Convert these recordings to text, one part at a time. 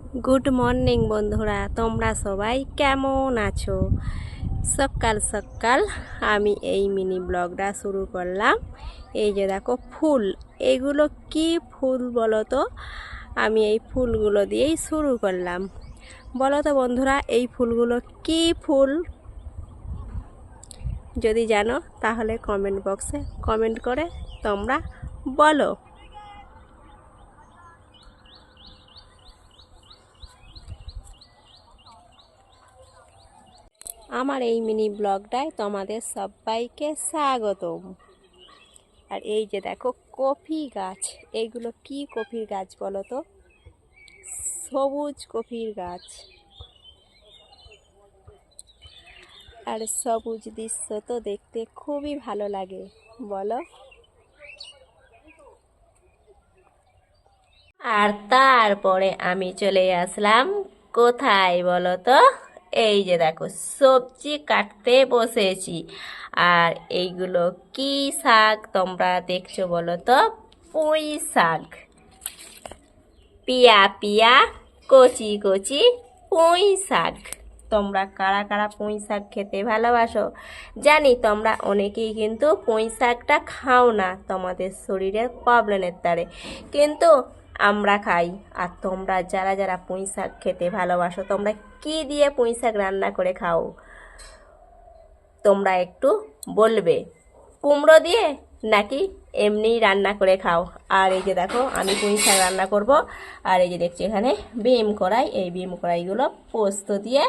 Good morning বন্ধুরা, তোমরা সবাই কেমন আছো? সকাল সকাল আমি এই মিনি ব্লগটা শুরু করলাম। এই যে দেখো ফুল, এইগুলো কি ফুল বলো তো? আমি এই ফুলগুলো দিয়েই শুরু করলাম। বলো তো বন্ধুরা, এই ফুলগুলো কি ফুল? যদি জানো তাহলে কমেন্ট বক্সে কমেন্ট করে তোমরা বলো। আমার এই মিনি ব্লগটায় তোমাদের সবাইকে স্বাগতম। আর এই যে দেখো কফি গাছ, এইগুলো কি কফির গাছ বলো তো? সবুজ কফির গাছ। আর সবুজ দৃশ্য তো দেখতে খুবই ভালো লাগে, বলো। আর তারপরে আমি চলে আসলাম কোথায় বলো তো? এই যে দেখো সবজি কাটতে বসেছি। আর এইগুলো কি শাক তোমরা দেখছো বলো তো? পুঁই শাক। পিয়া পিয়া কচি কচি পুঁই শাক। তোমরা কারা কারা পুঁই শাক খেতে ভালোবাসো? জানি তোমরা অনেকেই কিন্তু পুঁই শাকটা খাও না, তোমাদের শরীরের প্রবলেমের দ্বারে, কিন্তু আমরা খাই। আর তোমরা যারা যারা পুঁই শাক খেতে ভালোবাসো, তোমরা কি দিয়ে পুঁই শাক রান্না করে খাও তোমরা একটু বলবে। কুমড়ো দিয়ে নাকি এমনি রান্না করে খাও? আর এই যে দেখো আমি পুঁই শাক রান্না করব। আর এই যে দেখছি এখানে ভীম কড়াই, এই ভীম কড়াইগুলো পোস্ত দিয়ে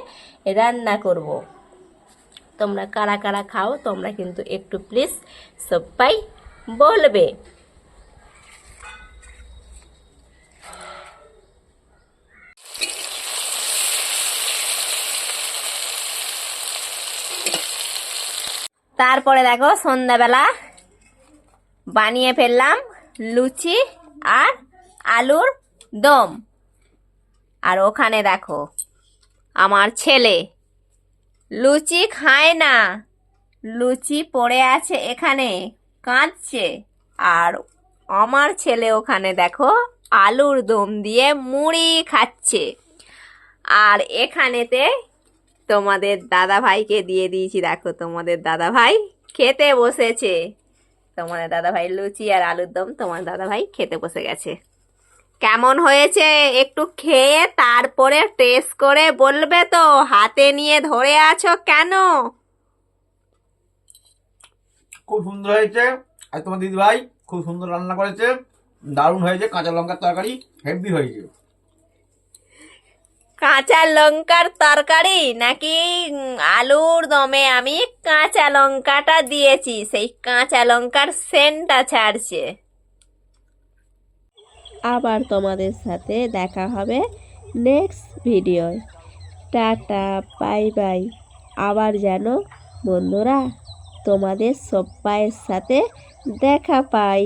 রান্না করব। তোমরা কারা কারা খাও তোমরা কিন্তু একটু প্লিজ সবাই বলবে। তারপরে দেখো সন্ধ্যাবেলা বানিয়ে ফেললাম লুচি আর আলুর দম। আর ওখানে দেখো আমার ছেলে লুচি খায় না, লুচি পড়ে আছে এখানে, কাঁদছে। আর আমার ছেলে ওখানে দেখো আলুর দম দিয়ে মুড়ি খাচ্ছে। আর এখানেতে তোমাদের দাদা ভাইকে দিয়ে দিয়েছি, দেখো তোমাদের দাদা ভাই খেতে বসেছে। তোমাদের দাদা ভাই লুচি আর আলুর দম তোমার দাদা ভাই খেতে বসে গেছে। কেমন হয়েছে একটু খেয়ে তারপরে টেস্ট করে বলবে তো, হাতে নিয়ে ধরে আছো কেন? খুব সুন্দর হয়েছে। আর তোমার দিদি ভাই খুব সুন্দর রান্না করেছে, দারুণ হয়েছে। কাঁচা লঙ্কার তরকারি হেভি হয়েছে। কাঁচা লঙ্কার তরকারি নাকি আলুর দমে আমি কাঁচা লঙ্কাটা দিয়েছি, সেই কাঁচা লঙ্কার সেন্টটা ছাড়ছে। আবার তোমাদের সাথে দেখা হবে next video. Tata, bye bye. আবার যেন বন্ধুরা তোমাদের সবাইয়ের সাথে দেখা পাই।